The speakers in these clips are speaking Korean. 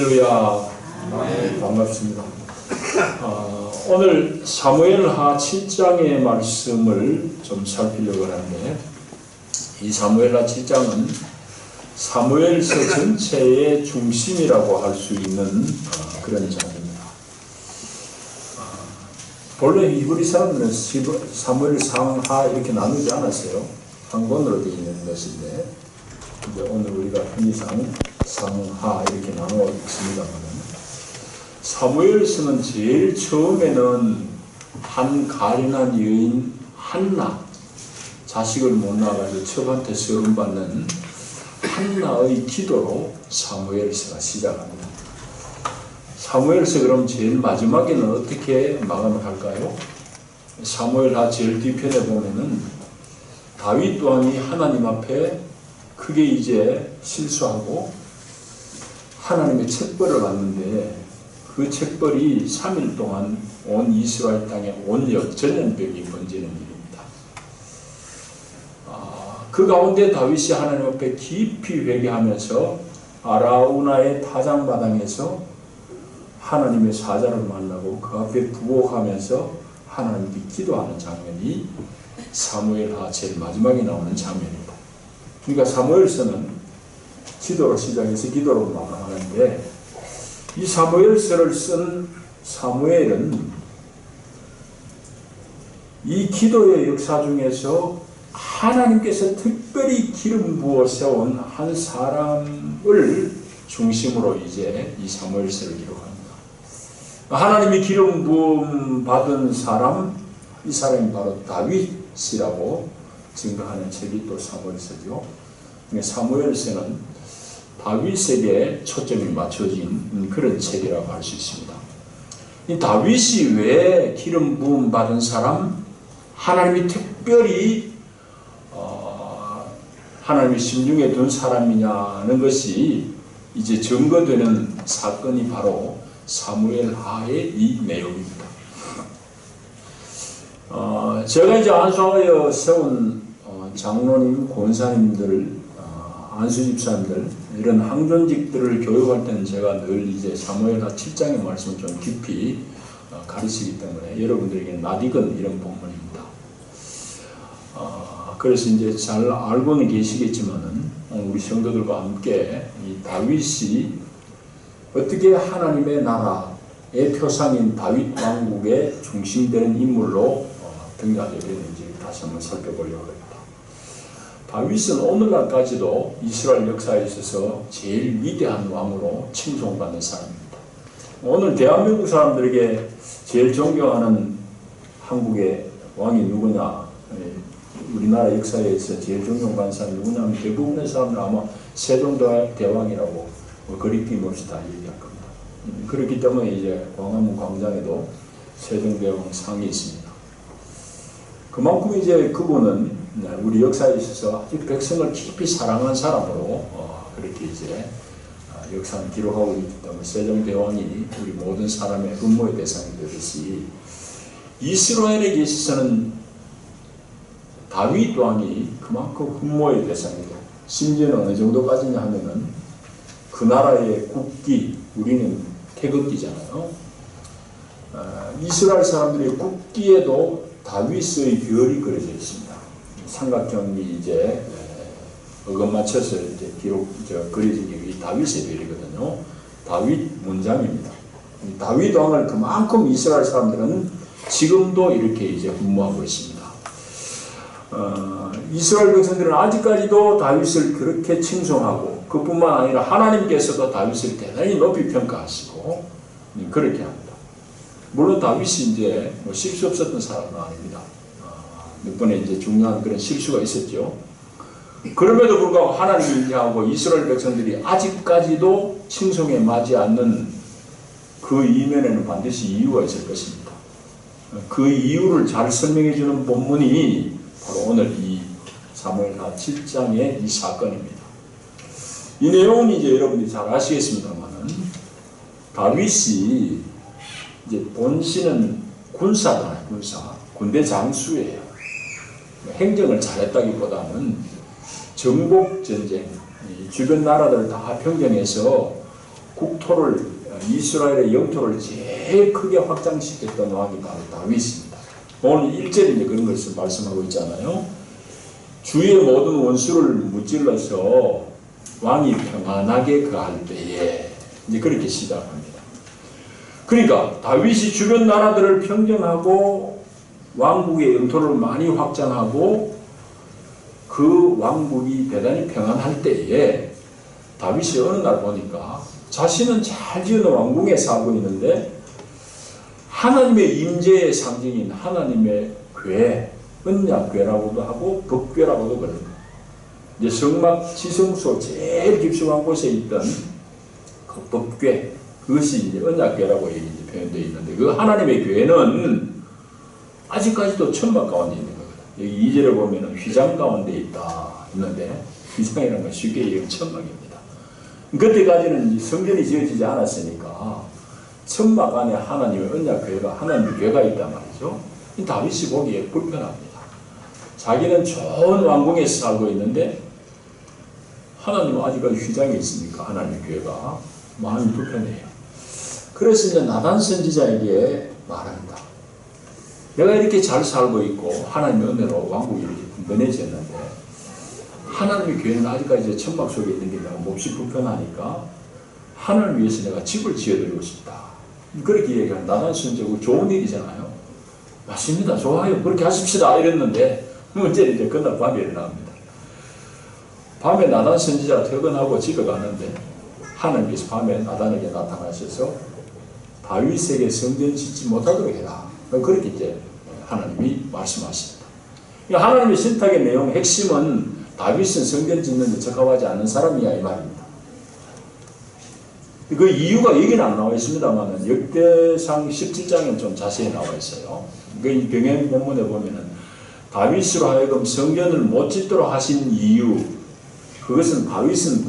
할렐루야. 네, 반갑습니다. 오늘 사무엘하 7장의 말씀을 좀 살피려고 하는데, 이 사무엘하 7장은 사무엘서 전체의 중심이라고 할 수 있는 그런 장입니다. 본래 히브리 사람들은 사무엘 상하 이렇게 나누지 않았어요. 한 권으로 되어 있는 것인데, 이제 오늘 우리가 편의상 상하 이렇게 나누어 있습니다만, 사무엘서는 제일 처음에는 한 가련한 여인 한나, 자식을 못 낳아가지고 첩한테 서름받는 한나의 기도로 사무엘서가 시작합니다. 사무엘서 그럼 제일 마지막에는 어떻게 마감을 할까요? 사무엘하 제일 뒤편에 보면은 다윗 왕이 하나님 앞에 크게 이제 실수하고 하나님의 책벌을 받는데, 그 책벌이 3일 동안 온 이스라엘 땅에 온역 전염병이 번지는 일입니다. 그 가운데 다윗이 하나님 앞에 깊이 회개하면서 아라우나의 타작마당에서 하나님의 사자를 만나고 그 앞에 부복하면서 하나님께 기도하는 장면이 사무엘하 제일 마지막에 나오는 장면입니다. 그러니까 사무엘서는 기도로 시작해서 기도로 마감하는데, 이 사무엘서를 쓴 사무엘은 이 기도의 역사 중에서 하나님께서 특별히 기름 부어 세운 한 사람을 중심으로 이제 이 사무엘서를 기록합니다. 하나님이 기름 부음 받은 사람, 이 사람이 바로 다윗이라고 증거하는 책이 또 사무엘서죠. 사무엘서는 다윗에게 초점이 맞춰진 그런 책이라고 할 수 있습니다. 이 다윗이 왜 기름 부음 받은 사람, 하나님이 특별히 하나님의 심중에 둔 사람이냐는 것이 이제 증거되는 사건이 바로 사무엘하의 이 내용입니다. 제가 이제 안수하여 세운 장로님, 권사님들, 안수집사님들, 이런 항존직들을 교육할 때는 제가 늘 이제 사무엘하 7장의 말씀을 좀 깊이 가르치기 때문에 여러분들에게 낯익은 이런 본문입니다. 그래서 이제 잘 알고는 계시겠지만은 우리 성도들과 함께 이 다윗이 어떻게 하나님의 나라의 표상인 다윗 왕국의 중심되는 인물로 등장하게 되는지 다시 한번 살펴보려고 합니다. 다윗은 오늘날까지도 이스라엘 역사에 있어서 제일 위대한 왕으로 칭송받는 사람입니다. 오늘 대한민국 사람들에게 제일 존경하는 한국의 왕이 누구냐, 우리나라 역사에서 제일 존경받는 사람이 누구냐면 대부분의 사람들은 아마 세종대왕이라고 거리낌 없이 다 얘기할 겁니다. 그렇기 때문에 이제 광화문 광장에도 세종대왕 상이 있습니다. 그만큼 이제 그분은 우리 역사에 있어서 아주 백성을 깊이 사랑한 사람으로 그렇게 이제 역사는 기록하고 있기 때문에 세종대왕이 우리 모든 사람의 흠모의 대상이 되듯이 이스라엘에 있어서는 다윗 왕이 그만큼 흠모의 대상이고, 심지어는 어느 정도까지냐 하면은 그 나라의 국기, 우리는 태극기잖아요. 이스라엘 사람들의 국기에도 다윗의 별이 그려져 있습니다. 삼각형이 이제 어긋 맞춰서 이제 그려진 게 다윗의 별이거든요. 다윗 문장입니다. 다윗 왕을 그만큼 이스라엘 사람들은 지금도 이렇게 이제 흠모하고 있습니다. 이스라엘 백성들은 아직까지도 다윗을 그렇게 칭송하고, 그뿐만 아니라 하나님께서도 다윗을 대단히 높이 평가하시고 그렇게 합니다. 물론 다윗이 이제 실수 없었던 사람은 아닙니다. 몇 번의 이제 중요한 그런 실수가 있었죠. 그럼에도 불구하고 하나님이 인정하고 이스라엘 백성들이 아직까지도 칭송에 맞지 않는 그 이면에는 반드시 이유가 있을 것입니다. 그 이유를 잘 설명해 주는 본문이 바로 오늘 이 사무엘하 7장의 이 사건입니다. 이 내용은 이제 여러분들이 잘 아시겠습니다만은, 다윗이 이제 본신은 군사잖아요. 군대 장수예요. 행정을 잘했다기보다는 정복전쟁, 주변 나라들을 다 평정해서 국토를 이스라엘의 영토를 제일 크게 확장시켰던 왕이 바로 다윗입니다. 오늘 1절에 이제 그런 것을 말씀하고 있잖아요. 주의 모든 원수를 무찔러서 왕이 평안하게 거할 때에 이제 그렇게 시작합니다. 그러니까 다윗이 주변 나라들을 평정하고 왕국의 영토를 많이 확장하고 그 왕국이 대단히 평안할 때에 다윗이 어느 날 보니까 자신은 잘 지은 왕궁에 살고 있는데 하나님의 임재의 상징인 하나님의 궤, 언약궤라고도 하고 법궤라고도 그럽니다. 이제 성막 지성소 제일 깊숙한 곳에 있던 그 법궤, 그것이 이제 언약궤라고 이제 표현되어 있는데 그 하나님의 궤는 아직까지도 천막 가운데 있는 거거든요. 여기 2절에 보면은 휘장 가운데 있다 있는데 휘장이라는 건 쉽게 얘기하면 천막입니다. 그때까지는 성전이 지어지지 않았으니까 천막 안에 하나님의 언약궤가 하나님의 궤가 있단 말이죠. 다윗이 보기에 불편합니다. 자기는 좋은 왕궁에서 살고 있는데 하나님은 아직까지 휘장이 있으니까 하나님의 궤가 마음이 불편해요. 그래서 이제 나단 선지자에게 말합니다. 내가 이렇게 잘 살고 있고 하나님의 은혜로 왕국이 이렇게 든든해졌는데 하나님의 교회는 아직까지 천막 속에 있는 게 내가 몹시 불편하니까 하나님을 위해서 내가 집을 지어드리고 싶다. 그렇게 얘기하는 나단 선지자고 좋은 일이잖아요. 맞습니다. 좋아요. 그렇게 하십시다. 이랬는데 문제는 이제 그날 밤에 일어납니다. 밤에 나단 선지자가 퇴근하고 집에 갔는데 하나님께서 밤에 나단에게 나타나셔서 다윗에게 성전 짓지 못하도록 해라. 그렇게 이제 하나님이 말씀하십니다. 하나님의 신탁의 내용 핵심은 다윗은 성전 짓는 데 적합하지 않는 사람이야 이 말입니다. 그 이유가 여기는 안 나와 있습니다만 역대상 17장에 좀 자세히 나와 있어요. 그 병행 본문에 보면은 다윗으로 하여금 성전을 못 짓도록 하신 이유, 그것은 다윗은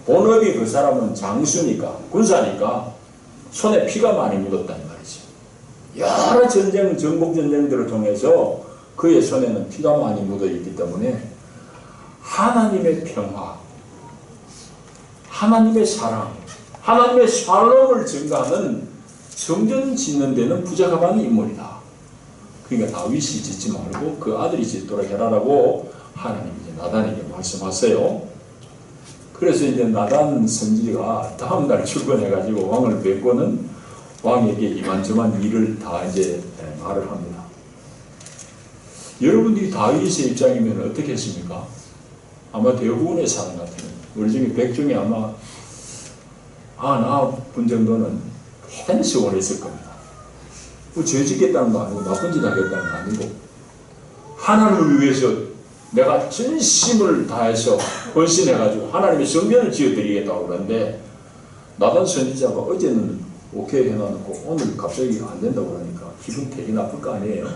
본업이 그 사람은 장수니까 군사니까 손에 피가 많이 묻었단 말이죠. 여러 전쟁, 전국 전쟁들을 통해서 그의 손에는 피가 많이 묻어 있기 때문에 하나님의 평화, 하나님의 사랑, 하나님의 샬롬을 증가하는 성전 짓는 데는 부적합한 인물이다. 그러니까 다윗이 짓지 말고 그 아들이 짓도록 해라라고 하나님이 이제 나단에게 말씀하세요. 그래서 이제 나단 선지가 다음날 출근해가지고 왕을 뵙고는 왕에게 이만저만 일을 다 이제 말을 합니다. 여러분들이 다윗의 입장이면 어떻게 했습니까? 아마 대부분의 사람 같으면 우리 중에 100중에 아마 나 분 정도는 대단히 시원했을 겁니다. 죄 짓겠다는 거 아니고 나쁜 짓 하겠다는 거 아니고 하나님을 위해서 내가 전심을 다해서 헌신해가지고 하나님의 성전을 지어드리겠다고 그러는데 나단 선지자가 어제는 오케이 해놔놓고 오늘 갑자기 안 된다고 그러니까 기분 되게 나쁠 거 아니에요.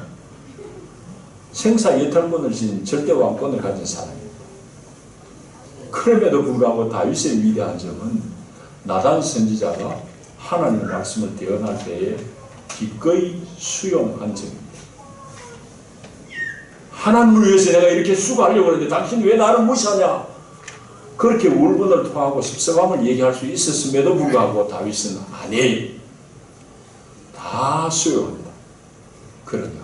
생사 예탈권을 진 절대 왕권을 가진 사람입니다. 그럼에도 불구하고 다윗의 위대한 점은 나단 선지자가 하나님의 말씀을 대언할 때에 기꺼이 수용한 점입니다. 하나님을 위해서 내가 이렇게 수고하려고 하는데 당신 왜 나를 무시하냐? 그렇게 울분을 토하고 섭섭함을 얘기할 수 있었음에도 불구하고 다윗은 아니에요. 다 수용합니다. 그러냐고.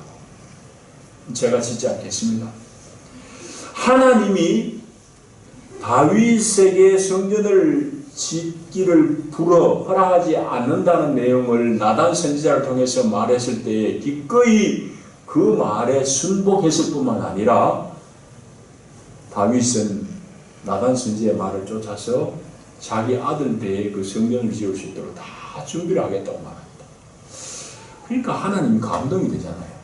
제가 짓지 않겠습니다. 하나님이 다윗에게 성전을 짓기를 허락하지 않는다는 내용을 나단 선지자를 통해서 말했을 때에 기꺼이 그 말에 순복했을 뿐만 아니라 다윗은 나단 선지자의 말을 쫓아서 자기 아들 때에 그 성전을 지을 수 있도록 다 준비를 하겠다고 말합니다. 그러니까 하나님 감동이 되잖아요.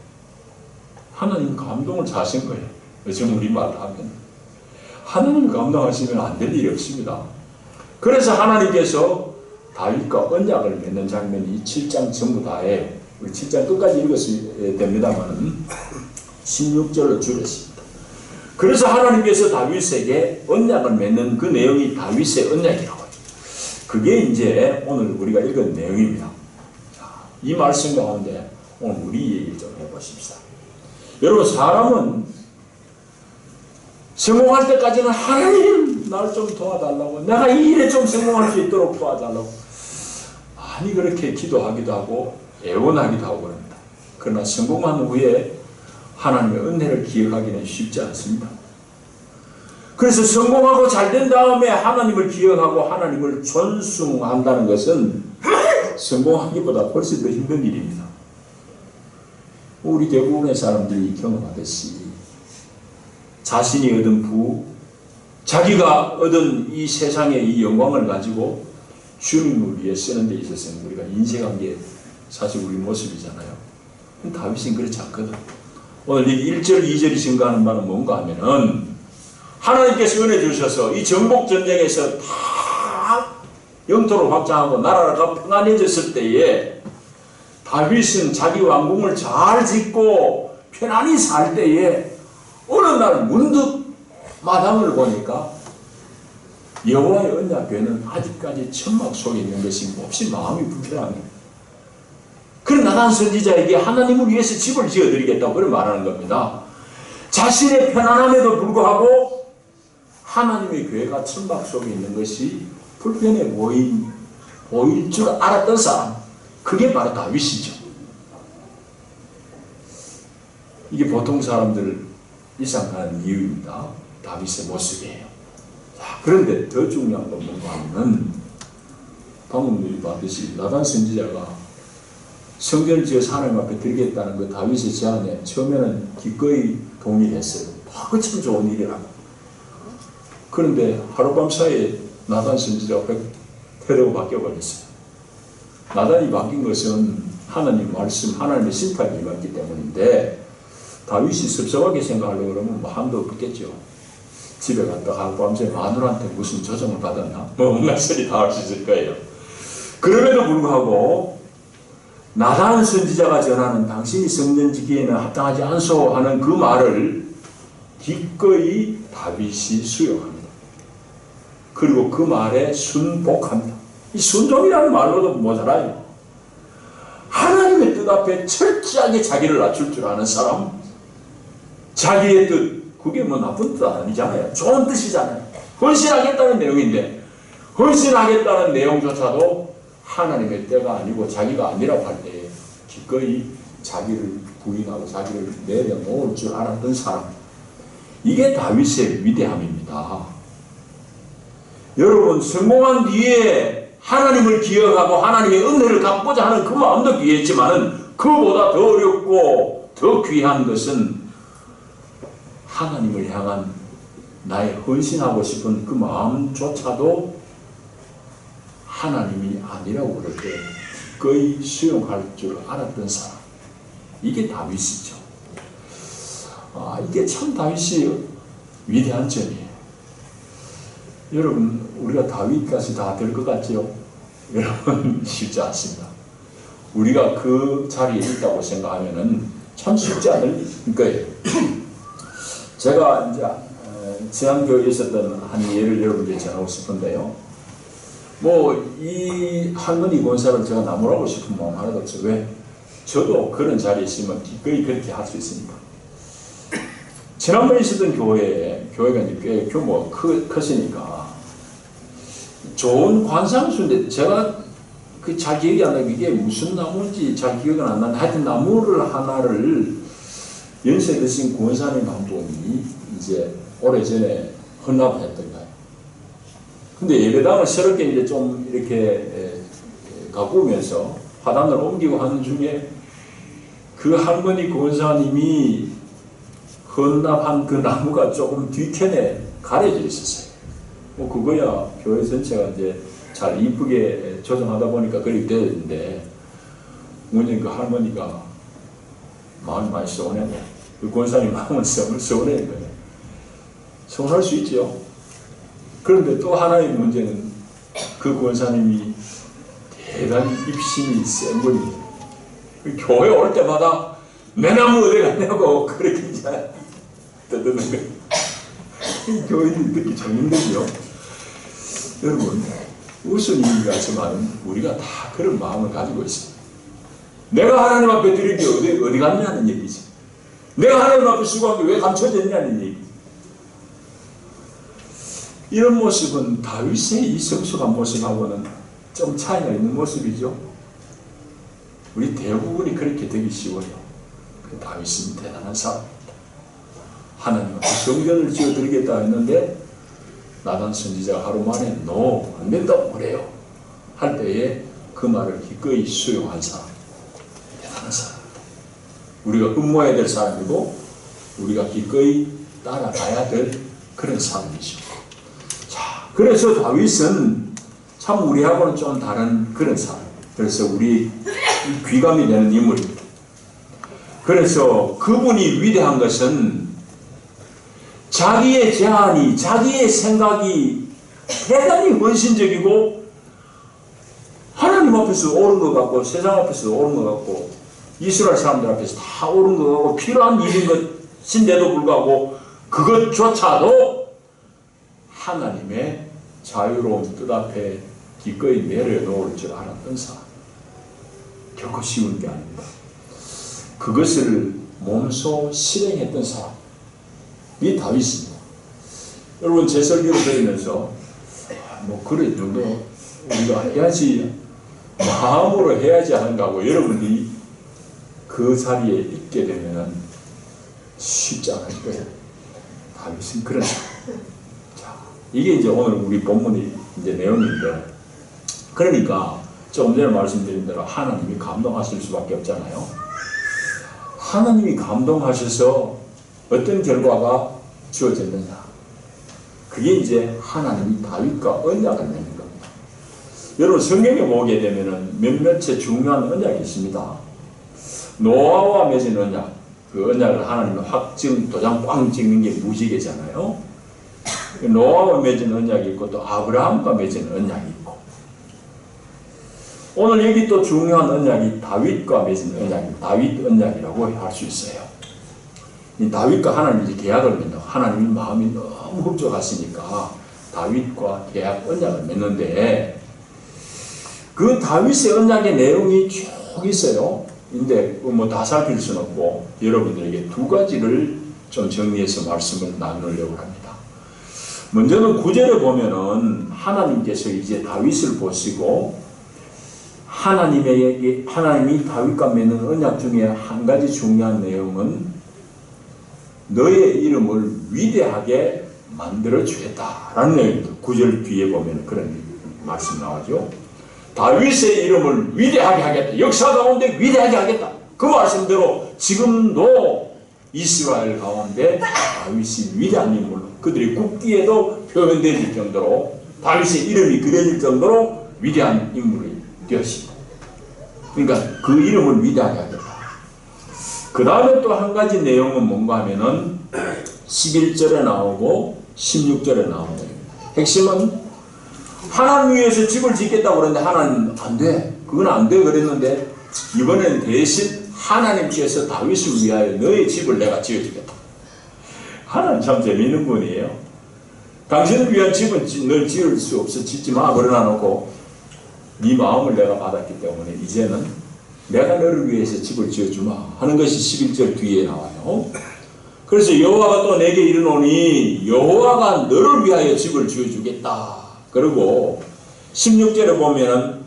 하나님 감동을 자신 거예요. 요즘 우리 말로 하면 하나님 감동하시면 안 될 일이 없습니다. 그래서 하나님께서 다윗과 언약을 맺는 장면이 7장 전부 다예요. 우리 7장 끝까지 읽었어야 됩니다만 16절로 줄였습니다. 그래서 하나님께서 다윗에게 언약을 맺는 그 내용이 다윗의 언약이라고 해요. 그게 이제 오늘 우리가 읽은 내용입니다. 자, 이 말씀 가운데 오늘 우리 얘기 좀 해보십시다. 여러분, 사람은 성공할 때까지는 하나님 날 좀 도와달라고, 내가 이 일에 좀 성공할 수 있도록 도와달라고 많이 그렇게 기도하기도 하고 애원하기도 하고 그럽니다. 그러나 성공한 후에 하나님의 은혜를 기억하기는 쉽지 않습니다. 그래서 성공하고 잘된 다음에 하나님을 기억하고 하나님을 존숭한다는 것은 성공하기보다 훨씬 더 힘든 일입니다. 우리 대부분의 사람들이 경험하듯이 자신이 얻은 부, 자기가 얻은 이 세상의 이 영광을 가지고 주님을 위해 쓰는 데 있어서는 우리가 인색한 게 사실 우리 모습이잖아요. 다윗은 그렇지 않거든. 오늘 이 1절, 2절이 증가하는 바는 뭔가 하면은 하나님께서 은혜 주셔서 이 정복 전쟁에서 다 영토를 확장하고 나라가 평안해졌을 때에 다윗은 자기 왕궁을 잘 짓고 편안히 살 때에 어느 날 문득 마당을 보니까 여호와의 언약궤는 아직까지 천막 속에 있는 것이 몹시 마음이 불편합니다. 그런 나단 선지자에게 하나님을 위해서 집을 지어드리겠다고 그런 말하는 겁니다. 자신의 편안함에도 불구하고 하나님의 교회가 천막 속에 있는 것이 불편해 보일 줄 알았던 사람, 그게 바로 다윗이죠. 이게 보통 사람들 이상한 이유입니다. 다윗의 모습이에요. 자, 그런데 더 중요한 건 뭔가 하면 방금 우리 봤듯이 나단 선지자가 성전을 지어서 하나님 앞에 드리겠다는 그 다윗의 제안에 처음에는 기꺼이 동의했어요. 그 참 좋은 일이라고. 그런데 하룻밤 사이에 나단 선지자가 태도가 바뀌어버렸어요. 나단이 바뀐 것은 하나님 말씀, 하나님의 심판이 임했기 때문인데 다윗이 섭섭하게 생각하려고 그러면 마음도 없겠죠. 집에 갔다 하룻밤새 마누라한테 무슨 조정을 받았나? 온갖 소리 다 할 수 있을 거예요. 그럼에도 불구하고 나단 선지자가 전하는 당신이 성전 지키기에는 합당하지 않소 하는 그 말을 기꺼이 다윗이 수용합니다. 그리고 그 말에 순복합니다. 이 순종이라는 말로도 모자라요. 하나님의 뜻 앞에 철저하게 자기를 낮출 줄 아는 사람, 자기의 뜻, 그게 뭐 나쁜 뜻 아니잖아요. 좋은 뜻이잖아요. 헌신하겠다는 내용인데 헌신하겠다는 내용조차도 하나님의 때가 아니고 자기가 아니라고 할 때 기꺼이 자기를 부인하고 자기를 내려놓을 줄 알았던 사람, 이게 다윗의 위대함입니다. 여러분, 성공한 뒤에 하나님을 기억하고 하나님의 은혜를 갚고자 하는 그 마음도 귀했지만 그보다 더 어렵고 더 귀한 것은 하나님을 향한 나의 헌신하고 싶은 그 마음조차도 하나님이 아니라고 그럴 때 거의 수용할 줄 알았던 사람, 이게 다윗이죠. 이게 참 다윗이 위대한 점이에요. 여러분, 우리가 다윗까지 다 될 것 같죠? 여러분, 쉽지 않습니다. 우리가 그 자리에 있다고 생각하면은 참 쉽지 않을 거예요. 제가 이제 지한교회에 있었던 한 예를 여러분께 전하고 싶은데요. 이 할머니 권사를 제가 나무라고 싶은 마음 하나도 없어요. 왜? 저도 그런 자리에 있으면 기꺼이 그렇게 할 수 있으니까. 지난번에 있었던 교회가 이제 꽤 규모가 컸으니까 좋은 관상수인데 제가 잘 기억이 안 나요. 이게 무슨 나무인지 잘 기억은 안 나는데 하여튼 나무를 하나를 연세 드신 권사님 한 분이 이제 오래전에 헌납했던 거예요. 근데 예배당을 새롭게 이제 좀 이렇게 가꾸면서 화단을 옮기고 하는 중에 그 할머니 권사님이 헌납한 그 나무가 조금 뒤편에 가려져 있었어요. 그거야 교회 전체가 이제 잘 이쁘게 조정하다 보니까 그렇게 되었는데 문제는 그 할머니가 마음이 많이 서운했네. 그 권사님 마음은 서운한 거예요. 서운할 수 있죠. 그런데 또 하나의 문제는 그 권사님이 대단히 입심이 센 분이에요. 교회 올 때마다 내 나무 어디 갔냐고 그렇게 이제 떠드는 거예요. 교인들이 듣기 참 힘들죠. 여러분, 무슨 의미가 있지만 우리가 다 그런 마음을 가지고 있습니다. 내가 하나님 앞에 드릴 게 어디 갔냐는 얘기지. 내가 하나님 앞에 수고한 게 왜 감춰졌냐는 얘기지. 이런 모습은 다윗의 이 성숙한 모습하고는 좀 차이가 있는 모습이죠. 우리 대부분이 그렇게 되기 쉬워요. 다윗은 대단한 사람입니다. 하나님은 성전을 지어드리겠다 했는데 나단 선지자가 하루 만에 no, 안 된다고 그래요 할 때에 그 말을 기꺼이 수용한 사람, 대단한 사람입니다. 우리가 음모해야 될 사람이고 우리가 기꺼이 따라가야 될 그런 사람이죠. 자, 그래서 다윗은 참 우리하고는 좀 다른 그런 사람. 그래서 우리 귀감이 되는 인물입니다. 그래서 그분이 위대한 것은 자기의 제안이, 자기의 생각이 대단히 헌신적이고 하나님 앞에서 옳은 것 같고 세상 앞에서 옳은 것 같고 이스라엘 사람들 앞에서 다 옳은 것 같고 필요한 일인 것인데도 불구하고 그것조차도 하나님의 자유로운 뜻 앞에 기꺼이 내려놓을 줄 알았던 사람. 결코 쉬운 게 아닙니다. 그것을 몸소 실행했던 사람이 다윗입니다. 여러분 제 설교를 들으면서 그래 정도 우리가 해야지 마음으로 해야지 하는가 하고 여러분이 그 자리에 있게 되면은 쉽지 않을 거예요. 다윗은 그런 사람. 자, 이게 이제 오늘 우리 본문이 이제 내용인데, 그러니까 조금 전에 말씀드린 대로 하나님이 감동하실 수밖에 없잖아요. 하나님이 감동하셔서 어떤 결과가 주어졌느냐? 그게 이제 하나님이 다윗과 언약을 맺는 겁니다. 여러분 성경에 보게 되면은 몇몇의 중요한 언약이 있습니다. 노아와 맺은 언약, 그 언약을 하나님은 확증 도장 꽝 찍는 게 무지개잖아요. 노아와 맺은 언약이 있고 또 아브라함과 맺은 언약이 있고, 오늘 여기 또 중요한 언약이 다윗과 맺은 언약이 다윗 언약이라고 할 수 있어요. 이 다윗과 하나님이 계약을 맺는, 하나님이 마음이 너무 흡족하시니까 다윗과 계약 언약을 맺는데, 그 다윗의 언약의 내용이 쭉 있어요. 근데 다 살필 수는 없고 여러분들에게 두 가지를 좀 정리해서 말씀을 나누려고 합니다. 먼저는 9절에 보면은 하나님께서 이제 다윗을 보시고 하나님이 다윗과 맺는 언약 중에 한 가지 중요한 내용은 너의 이름을 위대하게 만들어 주겠다라는 내용입니다. 9절 뒤에 보면 그런 말씀 나오죠. 다윗의 이름을 위대하게 하겠다. 역사 가운데 위대하게 하겠다. 그 말씀대로 지금도 이스라엘 가운데 다윗이 위대한 인물로, 그들의 국기에도 표현될 정도로 다윗의 이름이 그려질 정도로 위대한 인물이 되었습니다. 그러니까 그 이름을 위대하게 하겠다. 그 다음에 또 한 가지 내용은 뭔가 하면은 11절에 나오고 16절에 나오고, 핵심은 하나님 위해서 집을 짓겠다고 그랬는데 하나님 안 돼. 그건 안 돼 그랬는데 이번에는 대신 하나님께서 다윗을 위하여 너의 집을 내가 지어주겠다. 하나님 참 재미있는 분이에요. 당신을 위한 집은 널 지을 수 없어. 짓지 마. 그러나 놓고 네 마음을 내가 받았기 때문에 이제는 내가 너를 위해서 집을 지어주마 하는 것이 11절 뒤에 나와요. 그래서 여호와가 또 내게 이르노니 여호와가 너를 위하여 집을 지어주겠다. 그리고 16절에 보면은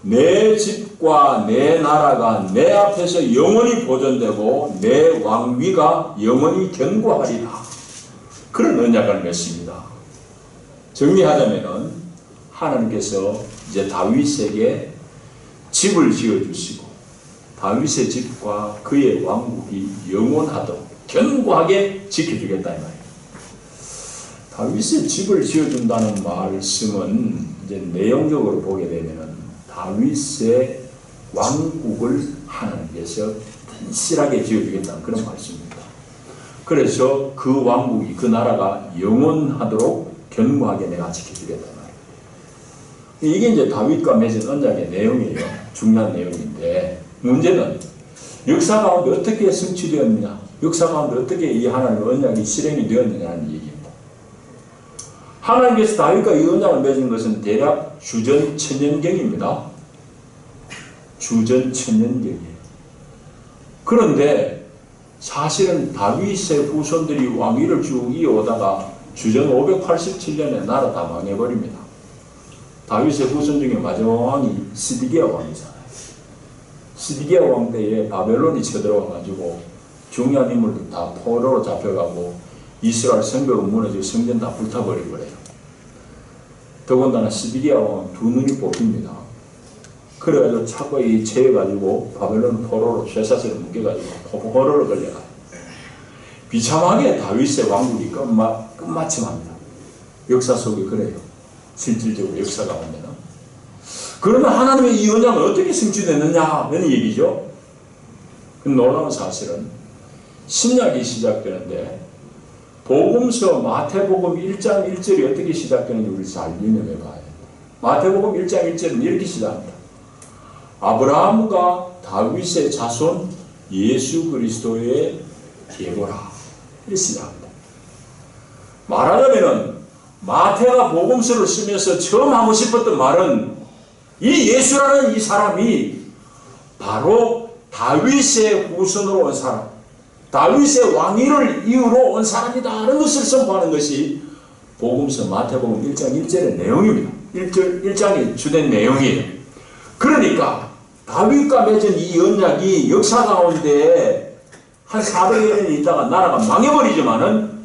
내 집과 내 나라가 내 앞에서 영원히 보존되고 내 왕위가 영원히 견고하리라. 그런 언약을 맺습니다. 정리하자면은 하나님께서 이제 다윗에게 집을 지어주시고 다윗의 집과 그의 왕국이 영원하도록 견고하게 지켜주겠다 이 말이에요. 다윗의 집을 지어준다는 말씀은 이제 내용적으로 보게 되면은 다윗의 왕국을 하나님께서 튼실하게 지어주겠다는 그런 말씀입니다. 그래서 그 왕국이, 그 나라가 영원하도록 견고하게 내가 지켜주겠다 말이에요. 이게 이제 다윗과 맺은 언약의 내용이에요. 중요한 내용인데, 문제는 역사 가운데 어떻게 성취되었느냐, 역사 가운데 어떻게 이 하나님의 언약이 실행이 되었느냐는 얘기입니다. 하나님께서 다윗과 이 언약을 맺은 것은 대략 주전 1000년경입니다. 주전 1000년경이에요. 그런데 사실은 다윗의 후손들이 왕위를 쭉 이어오다가 주전 587년에 나라 다 망해버립니다. 다윗의 후손 중에 마지막 왕이 시드기야 왕이잖아요. 시드기야 왕 때에 바벨론이 쳐들어와가지고 중요한 인물들 다 포로로 잡혀가고 이스라엘 성벽은 무너지고 성전 다 불타버리고래요. 더군다나 시드기야 왕은 두 눈이 뽑힙니다. 그래가지고 차고에 채여가지고 바벨론 포로로 쇠사슬을 묶여가지고 포로로 걸려가요. 비참하게 다윗의 왕국이 끝마침합니다. 역사 속에 그래요. 실질적으로 역사 가운데는. 그러면 하나님의 이 언약은 어떻게 성취됐느냐 이런 얘기죠. 그 놀라운 사실은 신약이 시작되는데 복음서 마태복음 1장 1절이 어떻게 시작되는지 우리 잘 유념해 봐야 돼요. 마태복음 1장 1절은 이렇게 시작합니다. 아브라함과 다윗의 자손 예수 그리스도의 계보라. 이렇게 시작합니다. 말하자면은 마태가 복음서를 쓰면서 처음 하고 싶었던 말은 이 예수라는 이 사람이 바로 다윗의 후손으로 온 사람, 다윗의 왕위를 이유로 온 사람이다라는 것을 선포하는 것이 복음서 마태복음 1장 1절의 내용입니다. 1장의 주된 내용이에요. 그러니까 다윗과 맺은 이 언약이 역사 가운데 한 400여 년이 있다가 나라가 망해버리지만은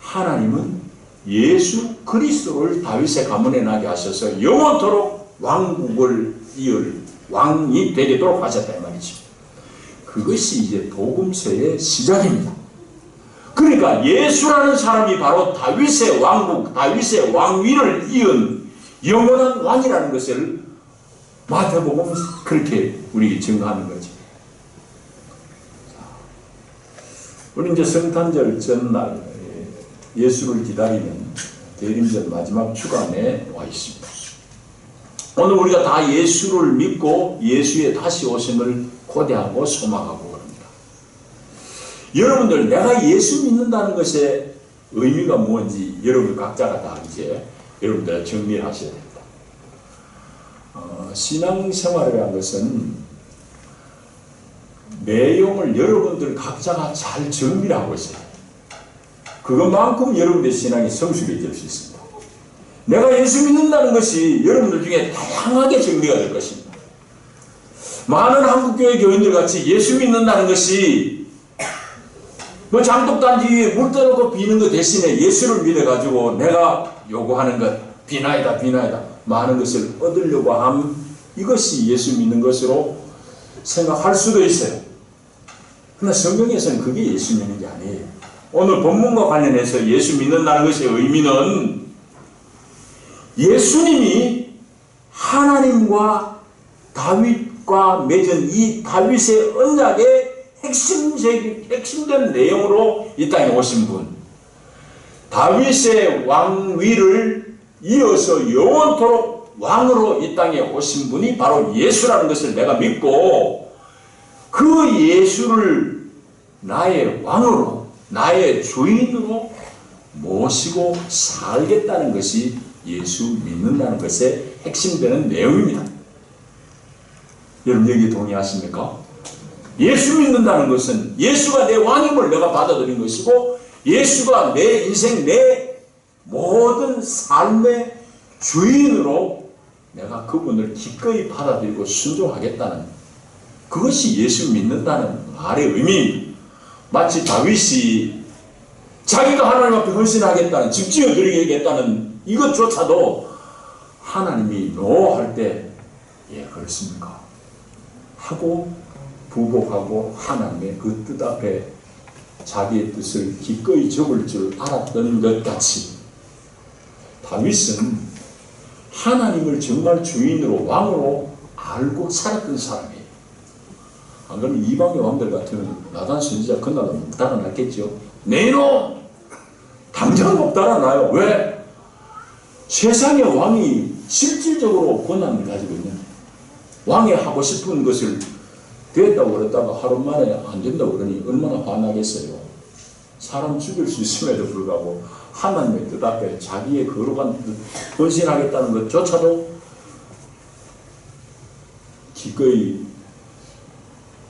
하나님은 예수 그리스도를 다윗의 가문에 나게 하셔서 영원토록 왕국을 이을 왕이 되도록 하셨다 이 말이죠. 그것이 이제 복음서의 시작입니다. 그러니까 예수라는 사람이 바로 다윗의 왕국, 다윗의 왕위를 이은 영원한 왕이라는 것을 마태복음은 그렇게 우리에게 증거하는 거죠. 우리 이제 성탄절 전날 예수를 기다리는 대림절 마지막 주간에 와 있습니다. 오늘 우리가 다 예수를 믿고 예수의 다시 오심을 고대하고 소망하고 그럽니다. 여러분들 내가 예수 믿는다는 것의 의미가 뭔지 여러분 각자가 다 이제 여러분들 정리를 하셔야 됩니다. 신앙생활이라는 것은 내용을 여러분들 각자가 잘 정리를 하고 있어요. 그것만큼 여러분들의 신앙이 성숙해질 수 있습니다. 내가 예수 믿는다는 것이 여러분들 중에 다양하게 정리가 될 것입니다. 많은 한국교회 교인들 같이 예수 믿는다는 것이 뭐 장독단지 위에 물 떠놓고 비는 것 대신에 예수를 믿어가지고 내가 요구하는 것 비나이다 많은 것을 얻으려고 함, 이것이 예수 믿는 것으로 생각할 수도 있어요. 그러나 성경에서는 그게 예수 믿는 게 아니에요. 오늘 본문과 관련해서 예수 믿는다는 것의 의미는 예수님이 하나님과 다윗과 맺은 이 다윗의 언약의 핵심된 내용으로 이 땅에 오신 분, 다윗의 왕위를 이어서 영원토록 왕으로 이 땅에 오신 분이 바로 예수라는 것을 내가 믿고 그 예수를 나의 왕으로, 나의 주인으로 모시고 살겠다는 것이 예수 믿는다는 것의 핵심되는 내용입니다. 여러분 여기 동의하십니까? 예수 믿는다는 것은 예수가 내 왕임을 내가 받아들인 것이고 예수가 내 인생, 내 모든 삶의 주인으로 내가 그분을 기꺼이 받아들이고 순종하겠다는, 그것이 예수 믿는다는 말의 의미입니다. 마치 다윗이 자기가 하나님 앞에 헌신하겠다는, 집 지어드리겠다는 이것조차도 하나님이 노할 때 예 그렇습니까? 하고 부복하고 하나님의 그 뜻 앞에 자기의 뜻을 기꺼이 접을 줄 알았던 것 같이 다윗은 하나님을 정말 주인으로 왕으로 알고 살았던 사람이에요. 안 그러면 이방의 왕들 같으면 나단 선지자 그날은 못 달아났겠죠. 내 이놈! 당장 못 달아나요. 왜? 세상의 왕이 실질적으로 권한을 가지고 있는, 왕이 하고 싶은 것을 됐다고 그랬다가 하루 만에 안 된다고 그러니 얼마나 화나겠어요. 사람 죽일 수 있음에도 불구하고 하나님의 뜻 앞에 자기의 거룩한 뜻 헌신하겠다는 것조차도 기꺼이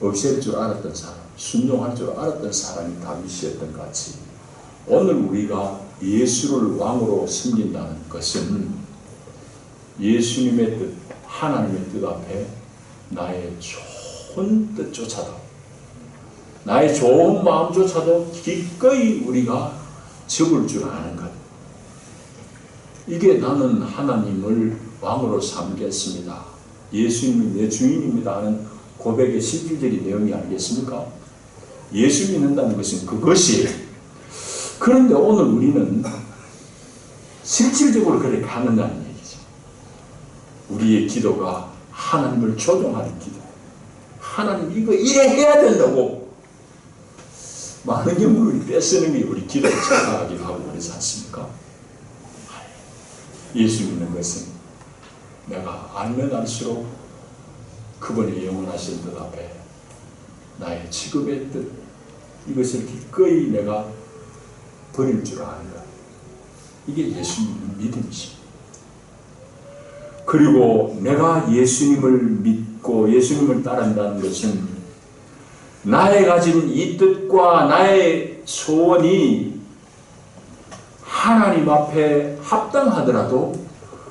없앨 줄 알았던 사람, 순종할 줄 알았던 사람이 다윗이었던 것 같이 오늘 우리가 예수를 왕으로 섬긴다는 것은 예수님의 뜻, 하나님의 뜻 앞에 나의 좋은 뜻조차도, 나의 좋은 마음조차도 기꺼이 우리가 접을 줄 아는 것. 이게 나는 하나님을 왕으로 삼겠습니다, 예수님이 내 주인입니다 하는 고백의 실질적인 내용이 아니겠습니까? 예수 믿는다는 것은 그것이에요. 그런데 오늘 우리는 실질적으로 그렇게 하는다는 얘기죠. 우리의 기도가 하나님을 조종하는 기도. 하나님 이거 이래 해야 된다고 많은 경우를 떼쓰는 게 우리 기도를 착각하기도 하고 그러지 않습니까? 예수 믿는 것은 내가 알면 알수록 그분의 영원하신 뜻 앞에 나의 직업의 뜻, 이것을 기꺼이 내가 버릴 줄 아는 것. 이게 예수 믿는 믿음이십니다. 그리고 내가 예수님을 믿고 예수님을 따른다는 것은 나의 가진 이 뜻과 나의 소원이 하나님 앞에 합당하더라도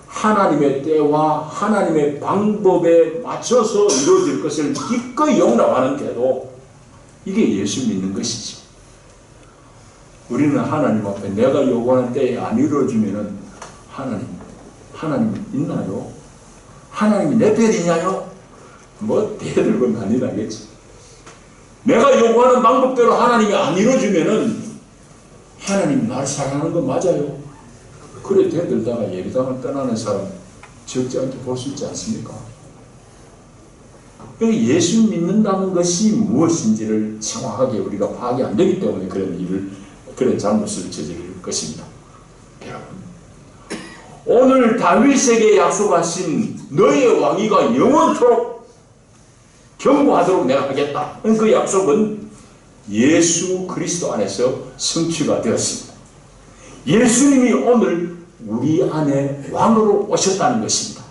하나님의 때와 하나님의 방법에 맞춰서 이루어질 것을 기꺼이 용납하는 태도, 이게 예수 믿는 것이지. 우리는 하나님 앞에 내가 요구하는 때에 안 이루어지면은 하나님 있나요? 하나님이 내 편이냐요? 뭐 대들고 난리 나겠지. 내가 요구하는 방법대로 하나님이 안 이루어지면은 하나님 나를 사랑하는 건 맞아요. 그래 대들다가 예배당을 떠나는 사람 적지 않게 볼 수 있지 않습니까? 예수 믿는다는 것이 무엇인지를 정확하게 우리가 파악이 안 되기 때문에 그런 잘못을 저지를 것입니다. 여러분, 오늘 다윗에게 약속하신 너의 왕위가 영원토록 견고하도록 내가 하겠다. 그 약속은 예수 그리스도 안에서 성취가 되었습니다. 예수님이 오늘 우리 안에 왕으로 오셨다는 것입니다.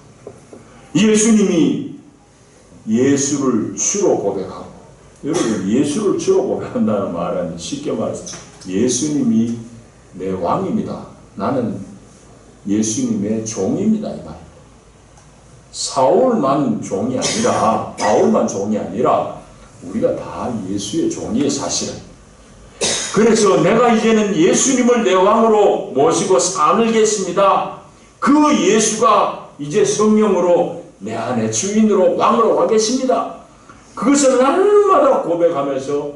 예수님이 예수를 주로 고백하고, 여러분 예수를 주로 고백한다는 말은 쉽게 말해서 예수님이 내 왕입니다, 나는 예수님의 종입니다 이 말입니다. 사울만 종이 아니라, 바울만 종이 아니라 우리가 다 예수의 종이에요 사실은. 그래서 내가 이제는 예수님을 내 왕으로 모시고 살겠습니다. 그 예수가 이제 성령으로 내 안에 주인으로 왕으로 와 계십니다. 그것을 날마다 고백하면서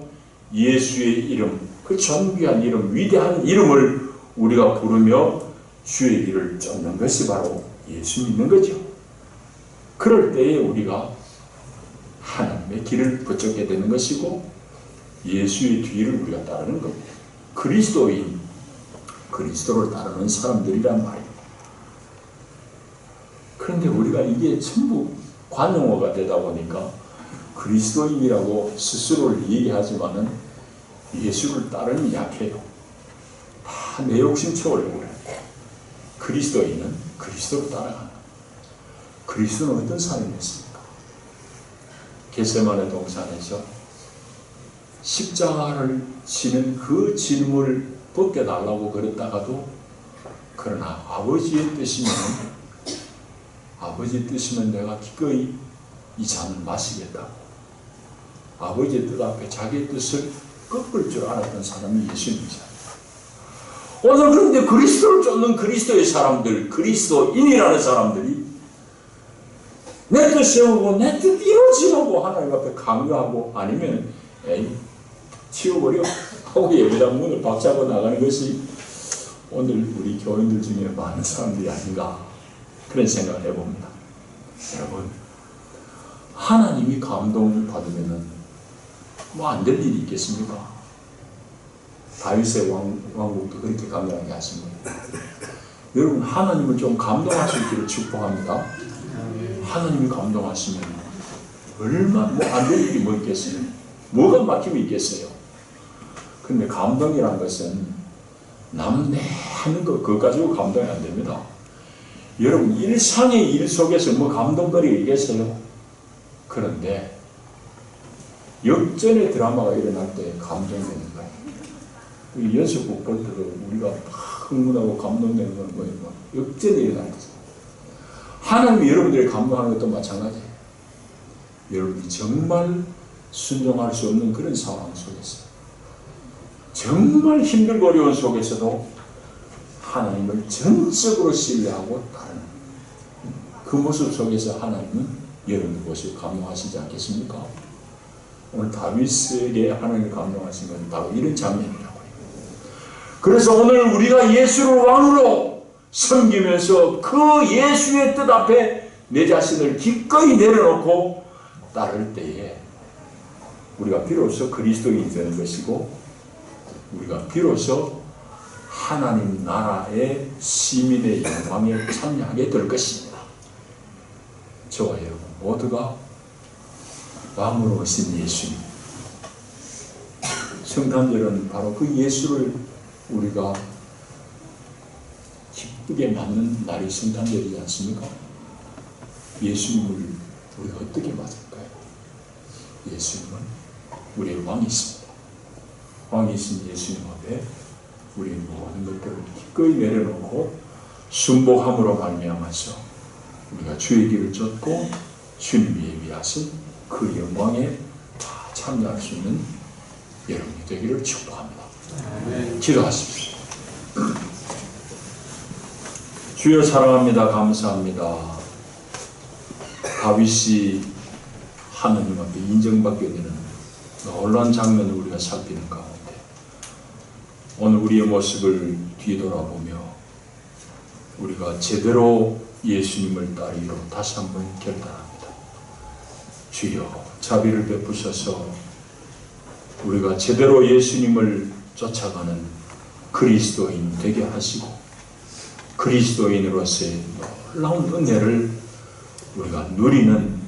예수의 이름, 그 존귀한 이름, 위대한 이름을 우리가 부르며 주의 길을 쫓는 것이 바로 예수 믿는 거죠. 그럴 때에 우리가 하나님의 길을 붙잡게 되는 것이고 예수의 뒤를 우리가 따르는 겁니다. 그리스도인, 그리스도를 따르는 사람들이란 말이에요. 그런데 우리가 이게 전부 관용어가 되다 보니까 그리스도인이라고 스스로를 얘기하지만은 예수를 따르는 약해요. 다 내 욕심 채우려고 그래요. 그리스도인은 그리스도를 따라가는. 그리스도는 어떤 사람이었습니까? 겟세마네 동산에서 십자가를 지는 그 짐을 벗겨달라고 그랬다가도, 그러나 아버지의 뜻이면 내가 기꺼이 이 잔을 마시겠다고 아버지의 뜻 앞에 자기의 뜻을 꺾을 줄 알았던 사람이 예수님이잖아요. 오늘 그런데 그리스도를 쫓는 그리스도의 사람들, 그리스도인이라는 사람들이 내 뜻 세우고 내 뜻 이루어지라고 하나님 앞에 강요하고, 아니면 에이 치워버려 하고 예배당 문을 박차고 나가는 것이 오늘 우리 교인들 중에 많은 사람들이 아닌가, 그런 생각을 해봅니다. 여러분, 하나님이 감동을 받으면은 뭐 안 될 일이 있겠습니까? 다윗의 왕국도 그렇게 감동하게 하십니다. 여러분, 하나님을 좀 감동할 수 있기를 축복합니다. 하나님이 감동하시면 얼마나 뭐 안 될 일이 뭐 있겠어요? 뭐가 막힘이 있겠어요? 근데 감동이란 것은 남내 하는 거 그거 가지고 감동이 안 됩니다. 여러분, 일상의 일 속에서 뭐 감동거리가 있겠어요? 그런데 역전의 드라마가 일어날 때 감동되는 거예요. 연습국 볼 때도 우리가 막 흥분하고 감동되는 건 뭐예요? 역전이 일어나는 거죠. 하나님이 여러분들이 감동하는 것도 마찬가지예요. 여러분이 정말 순종할 수 없는 그런 상황 속에서, 정말 힘들고 어려운 속에서도 하나님을 전적으로 신뢰하고 따르는 그 모습 속에서 하나님은 여러분들 모습 감동하시지 않겠습니까? 오늘 다윗에게 하나님이 감동하신 건 바로 이런 장면이라고 해요. 그래서 오늘 우리가 예수를 왕으로 섬기면서 그 예수의 뜻 앞에 내 자신을 기꺼이 내려놓고 따를 때에 우리가 비로소 그리스도인이 되는 것이고, 우리가 비로소 하나님 나라의 시민의 영광에 참여하게 될 것입니다. 저와 여러분 모두가 왕으로 오신 예수님, 성탄절은 바로 그 예수를 우리가 기쁘게 맞는 날이 성탄절이지 않습니까? 예수님을 우리가 어떻게 맞을까요? 예수님은 우리의 왕이십니다. 왕이신 예수님 앞에 우리의 모든 것들을 기꺼이 내려놓고 순복함으로 말미암아서 우리가 주의 길을 쫓고 주님이 예비하신 그 영광에 다 참여할 수 있는 여러분이 되기를 축복합니다. 기도하십시오. 주여 사랑합니다. 감사합니다. 다윗이 하나님 앞에 인정받게 되는 놀라운 장면을 우리가 살피는 가운데 오늘 우리의 모습을 뒤돌아보며 우리가 제대로 예수님을 따르기로 다시 한번 결단합니다. 주여 자비를 베푸셔서 우리가 제대로 예수님을 쫓아가는 그리스도인 되게 하시고 그리스도인으로서의 놀라운 은혜를 우리가 누리는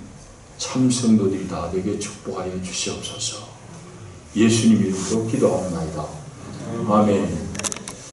참 성도들이 다 되게 축복하여 주시옵소서. 예수님 이름으로 기도하옵나이다. 아멘.